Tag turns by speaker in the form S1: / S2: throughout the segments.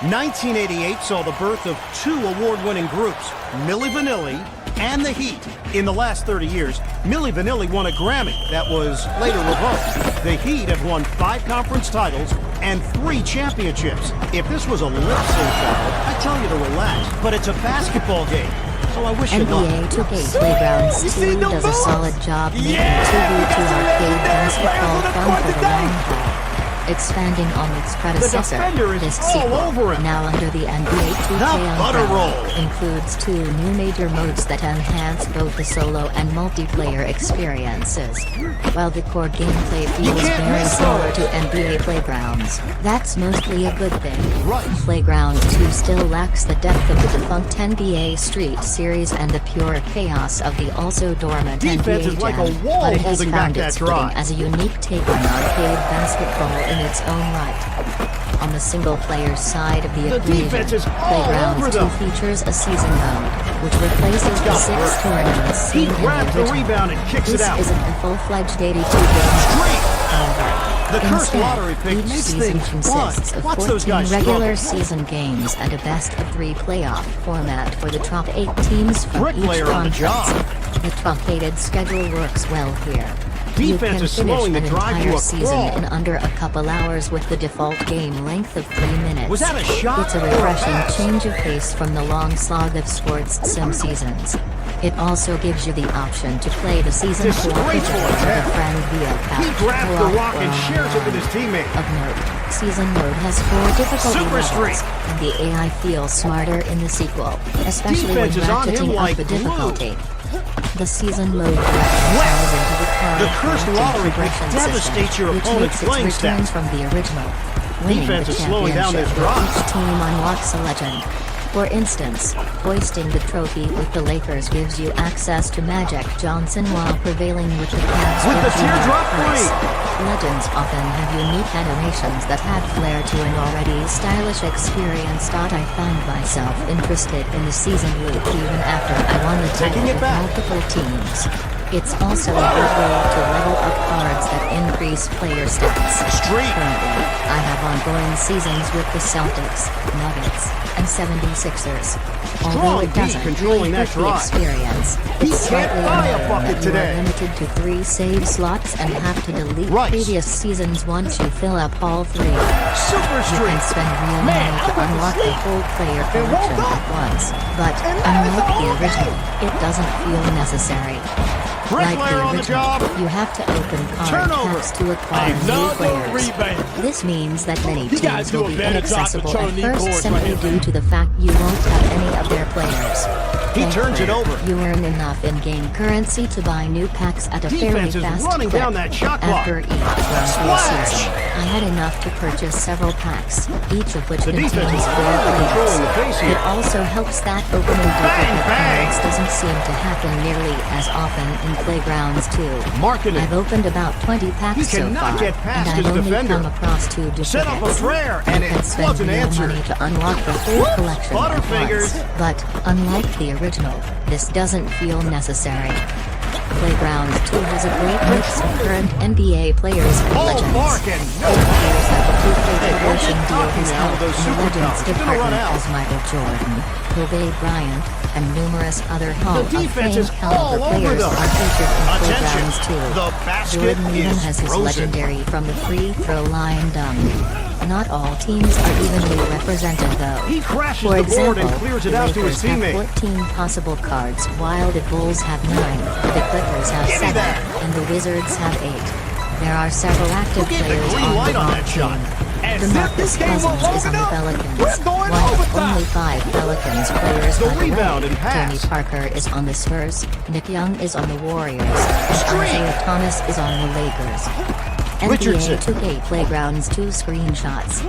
S1: 1988 saw the birth of two award-winning groups, Milli Vanilli and the Heat. In the last 30 years, Milli Vanilli won a Grammy that was later revoked. The Heat have won 5 conference titles and 3 championships. If this was a lip sync battle, I'd tell you to relax, but it's a basketball game, so I wish you'd not.
S2: NBA 2K Playgrounds 2 does a solid job making 2v2 arcade basketball fun for the long haul. Expanding on its predecessor, this sequel, now under the NBA 2K umbrella, includes 2 new major modes that enhance both the solo and multiplayer experiences. While the core gameplay feels very similar to NBA Playgrounds, that's mostly a good thing. Playground 2 still lacks the depth of the defunct NBA Street series and the pure chaos of the also dormant NBA Jam, but it has found its footing as a unique take on arcade basketball in its own right. On the single-player side of the equation, Playgrounds 2 features a season mode, which replaces the 6 tournaments seen in the original. This isn't a full-fledged 82-game however. Instead, each season consists of 14 regular season games and a best-of-3 playoff format for the top 8 teams from each conference. The truncated schedule works well here. You can finish an entire season in under a couple hours with the default game length of 3 minutes.
S1: Was that a shot?
S2: It's a refreshing change of pace from the long slog of sports sim seasons. It also gives you the option to play the season cooperatively with a friend via couch.
S1: He grabs the rock and shares it with his teammate.
S2: Of note, season mode has 4 difficulty levels, and the AI feels smarter in the sequel, especially when ratcheting up the difficulty. The season mode ties into the
S1: cursed lottery devastates your opponent's playing stats
S2: from the original. Winning
S1: defense
S2: the
S1: is slowing down
S2: championship
S1: this drive.
S2: each team unlocks a legend. For instance, hoisting the trophy with the Lakers gives you access to Magic Johnson while prevailing with the Cavs
S1: with the teardrop
S2: price. Legends often have unique animations that add flair to an already stylish experience. I found myself interested in the season loop even after I won the title with multiple teams. It's also a good way to level up cards that increase player stats. Currently, I have ongoing seasons with the Celtics, Nuggets, and 76ers. Although it doesn't really hurt the experience, it's slightly annoying that you are limited to 3 save slots and have to delete previous seasons once you fill up all 3. You can spend real money to unlock the whole player collection at once, but unlike the original, it doesn't feel necessary. Like the original, you have to open card packs to acquire new players. This means that many teams will be inaccessible at first simply due to the fact you won't have any of their players.
S1: He turns it over.
S2: You earn enough in-game currency to buy new packs at a fairly fast clip. After each run season, I had enough to purchase several packs, each of which contains 4 players. It also helps that opening duplicate cards doesn't seem to happen nearly as often in Playgrounds 2. I've opened about 20 packs so far, and I've only come across 2 duplicates.
S1: Set up a prayer, and it wasn't answered.
S2: Money to unlock the whole collection at once. But unlike the original, this doesn't feel necessary. Playground 2 has a great mix of current NBA players and legends. It appears that the 2K promotion deal has helped in the Legends department as Michael Jordan, Kobe Bryant, and numerous other Hall of Fame caliber players are featured in Playgrounds 2. Jordan even has his legendary from the free throw line dunk. Not all teams are evenly represented though. For example, the Lakers have 14 possible cards while the Bulls have 9, the Clippers have 7, and the Wizards have 8. There are several active players on the wrong team. DeMarcus Cousins is on the Pelicans, while only 5 Pelicans players by the way. Tony Parker is on the Spurs, Nick Young is on the Warriors, and Isaiah Thomas is on the Lakers. NBA 2K Playgrounds 2 screenshots.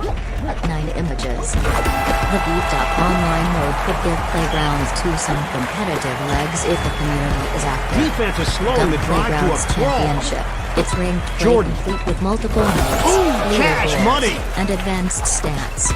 S2: 9 images. The beefed-up online mode could give Playgrounds 2 some competitive legs if the community is active.
S1: Defense is slowing the drive to a
S2: championship. It's ranked play complete with multiple modes,
S1: cash money,
S2: and advanced stats.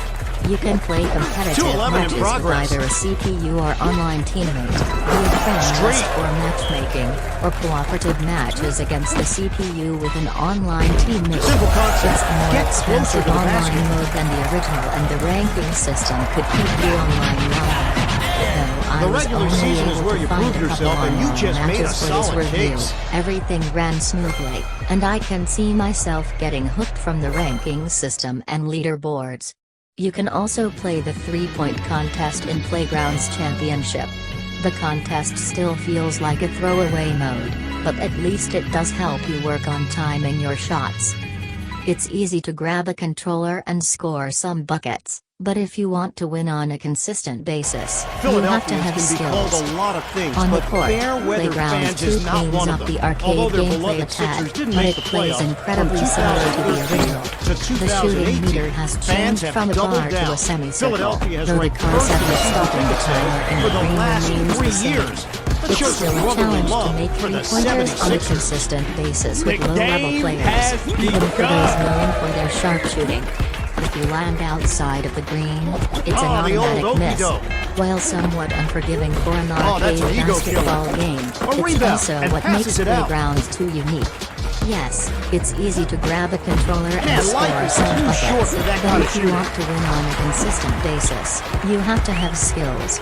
S2: You can play competitive
S1: 2-11 in
S2: matches with
S1: progress.
S2: either a CPU or online teammate, via friends
S1: Straight.
S2: or matchmaking, or cooperative matches against the CPU with an online teammate.
S1: Simple concept.
S2: It's a more
S1: Get closer
S2: expensive
S1: to the
S2: online
S1: basket.
S2: mode than the original, and the ranking system could keep you online longer. Though I
S1: The
S2: was
S1: regular
S2: only
S1: season is
S2: able
S1: where
S2: to
S1: you
S2: find
S1: prove
S2: a couple
S1: yourself, and you
S2: online
S1: just made a
S2: matches for this
S1: solid
S2: review,
S1: case.
S2: everything ran smoothly, and I can see myself getting hooked from the ranking system and leaderboards. You can also play the 3-point contest in Playgrounds Championship. The contest still feels like a throwaway mode, but at least it does help you work on timing your shots. It's easy to grab a controller and score some buckets, but if you want to win on a consistent basis, you have to
S1: Philadelphians
S2: have
S1: can be called
S2: skills.
S1: a lot of things,
S2: On the
S1: but
S2: court,
S1: fair weather
S2: Playgrounds
S1: fans
S2: 2
S1: is not
S2: cleans
S1: one
S2: up
S1: of
S2: the
S1: them.
S2: arcade
S1: Although their
S2: gameplay a
S1: beloved
S2: tad,
S1: Sixers didn't
S2: but
S1: make
S2: it
S1: the
S2: plays
S1: playoffs
S2: incredibly
S1: from
S2: similar to the
S1: 2013
S2: original.
S1: to
S2: The shooting
S1: 2018.
S2: meter has
S1: Fans
S2: changed
S1: have
S2: from a
S1: doubled
S2: bar to
S1: down.
S2: a semicircle,
S1: Philadelphia has
S2: though the
S1: ranked first in
S2: concept
S1: the
S2: of stopping the
S1: season
S2: timer in
S1: for
S2: the
S1: the
S2: green
S1: last
S2: remains
S1: 3
S2: the same.
S1: years. Let's
S2: It's
S1: show
S2: still
S1: some
S2: a
S1: brotherly
S2: challenge to
S1: love
S2: make
S1: for the
S2: 3-pointers on a
S1: 76ers.
S2: consistent basis with
S3: The
S2: low-level
S3: game
S2: players,
S3: has
S2: even for those
S3: begun.
S2: known for their sharpshooting. If you land outside of the green, it's an
S1: Oh, the old
S2: automatic miss.
S1: okey-doke.
S2: While somewhat unforgiving for an
S1: Oh, that's
S2: arcade
S1: an ego
S2: basketball
S1: killer.
S2: game,
S1: A
S2: it's
S1: rebound,
S2: also
S1: and
S2: what
S1: passes
S2: makes
S1: it out.
S2: Playgrounds 2 unique. Yes, it's easy to grab a controller and
S1: Man,
S2: score
S1: life is
S2: some
S1: too
S2: buckets,
S1: short for that
S2: but
S1: kind of
S2: if you
S1: shooting.
S2: want to win on a consistent basis, you have to have skills.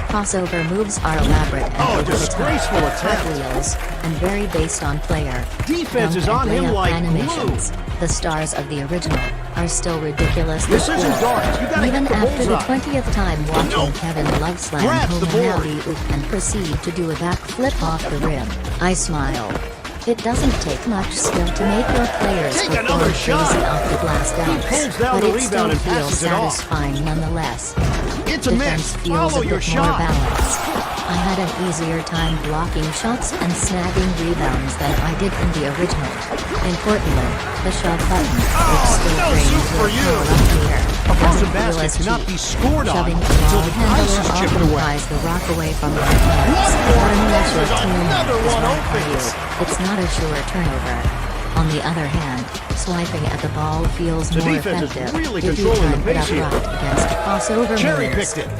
S2: Crossover moves are elaborate and
S1: Oh,
S2: over the top,
S1: disgraceful attempt.
S2: cartwheels, and vary based on player.
S1: Defense is
S2: Dunk
S1: on
S2: and
S1: him
S2: layup
S1: like glue.
S2: animations, the stars of the original, are still ridiculously
S1: This isn't
S2: cool.
S1: darts. You gotta
S2: Even
S1: hit the
S2: after the
S1: bullseye.
S2: 20th time watching
S1: Nope.
S2: Kevin Love slam
S1: Grabs
S2: home
S1: the
S2: an
S1: board.
S2: alley-oop and proceed to do a backflip off the rim, I smile. It doesn't take much skill to make your players
S1: Take
S2: perform
S1: another shot.
S2: crazy off the glass
S1: He
S2: dunks,
S1: pulls down
S2: but
S1: the
S2: it
S1: rebound
S2: still
S1: and
S2: feels
S1: passes it off.
S2: satisfying nonetheless.
S1: It's a
S2: Defense
S1: miss.
S2: feels
S1: Follow
S2: a
S1: your
S2: bit more
S1: shot.
S2: balanced. I had an easier time blocking shots and snagging rebounds than I did in the original. Importantly, the shove button, which still
S1: no
S2: drains
S1: soup for
S2: your
S1: you.
S2: power up here,
S1: Opposing
S2: doesn't feel
S1: basket
S2: as
S1: cannot
S2: cheap.
S1: be scored on
S2: Shoving the
S1: until
S2: ball
S1: the ice
S2: handler
S1: is chipped
S2: often
S1: away.
S2: pries the rock away from your hands, but unless your
S1: There's
S2: teammate
S1: another
S2: is
S1: one
S2: right by you,
S1: opens.
S2: it's not a sure turnover. On the other hand, swiping at the ball feels
S1: The
S2: more
S1: defense is
S2: effective
S1: really
S2: if you
S1: controlling the
S2: time it
S1: pace here.
S2: upright against crossover
S1: Cherry
S2: moves.
S1: picked it.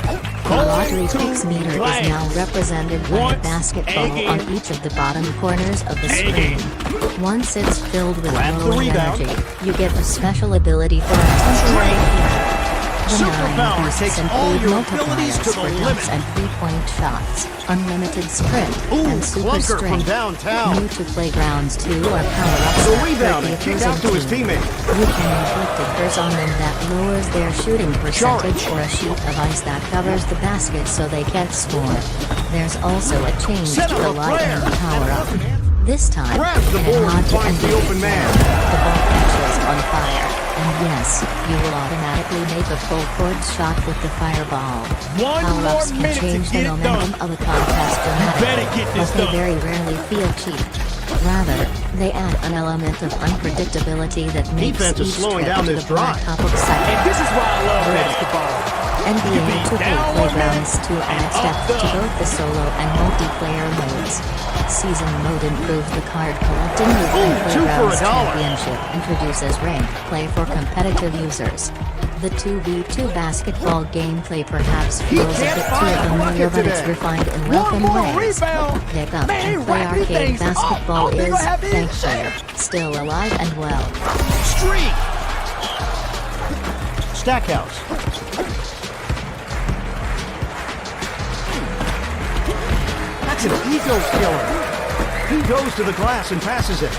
S2: The lottery
S3: to
S2: picks meter is
S3: glass.
S2: now represented by a
S3: Once
S2: basketball
S3: again.
S2: on each of the bottom corners of the screen. Once it's filled with
S1: Grabs the
S2: glowing
S1: rebound.
S2: energy, you get a special ability for a temporary healer. The
S1: Superpower
S2: 9 boosts
S1: takes all
S2: include
S1: your abilities
S2: multipliers
S1: to the
S2: for
S1: limit.
S2: dunks and 3-point shots, unlimited sprint,
S1: Ooh,
S2: and super
S1: clunker from
S2: strength.
S1: downtown.
S2: New to Playgrounds 2 are power-ups
S1: The
S2: that
S1: rebound
S2: hurt
S1: and
S2: the
S1: kick out to
S2: opposing
S1: his
S2: team.
S1: teammate.
S2: You can inflict a curse on them that lowers their shooting percentage
S1: Charge.
S2: or a sheet of ice that covers the basket so they can't score. There's also a change
S1: Set
S2: to
S1: up
S2: the
S1: a
S2: lightning
S1: flare.
S2: power-up. This time,
S1: Grabs the
S2: in a
S1: board
S2: nod
S1: and
S2: to
S1: finds the
S2: NBA
S1: open man.
S2: flair, the ball catches on fire. And yes, you will automatically make a full court shot with the fireball.
S3: One
S2: Power-ups
S3: more
S2: can
S3: minute to
S2: change the
S3: get it
S2: momentum
S3: done.
S2: of a contest dramatically,
S3: better get this
S2: but they
S3: done.
S2: very rarely feel cheap. Rather, they add an element of unpredictability that makes
S1: Defense is
S2: each
S1: slowing
S2: trip
S1: down
S2: to
S1: this
S2: the
S1: drive.
S2: blacktop exciting.
S3: And this is why I love basketball.
S2: NBA 2K
S3: down 1
S2: Playgrounds
S3: minute
S2: 2 adds
S3: and
S2: depth
S3: up
S2: to
S3: the-
S2: both the solo and multiplayer modes. Season mode improves the card collecting loop, and
S1: Ooh, 2 for
S2: Playgrounds
S1: $1.
S2: Championship introduces ranked play for competitive users. The 2v2 basketball gameplay perhaps feels a
S1: can't
S2: bit
S1: find a
S2: too familiar,
S1: bucket
S2: but it's
S1: today.
S2: refined in
S3: One
S2: welcome
S3: more
S2: ways.
S3: rebound.
S2: Pick up
S3: Man,
S2: and play
S3: wrapping
S2: arcade
S3: things up.
S2: basketball
S3: I don't think
S2: is,
S3: I have it.
S2: thankfully, still alive and well.
S1: Streak. Stackhouse. That's an ego killer. He goes to the glass and passes it.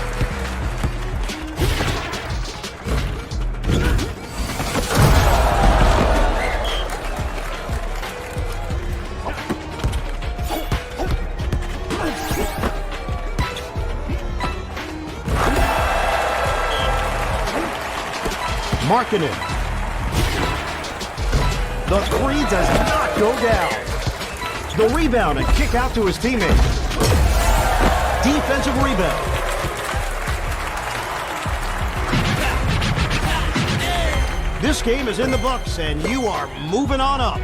S1: Marking it. The three does not go down. The rebound and kick out to his teammate. Defensive rebound. This game is in the books, and you are moving on up.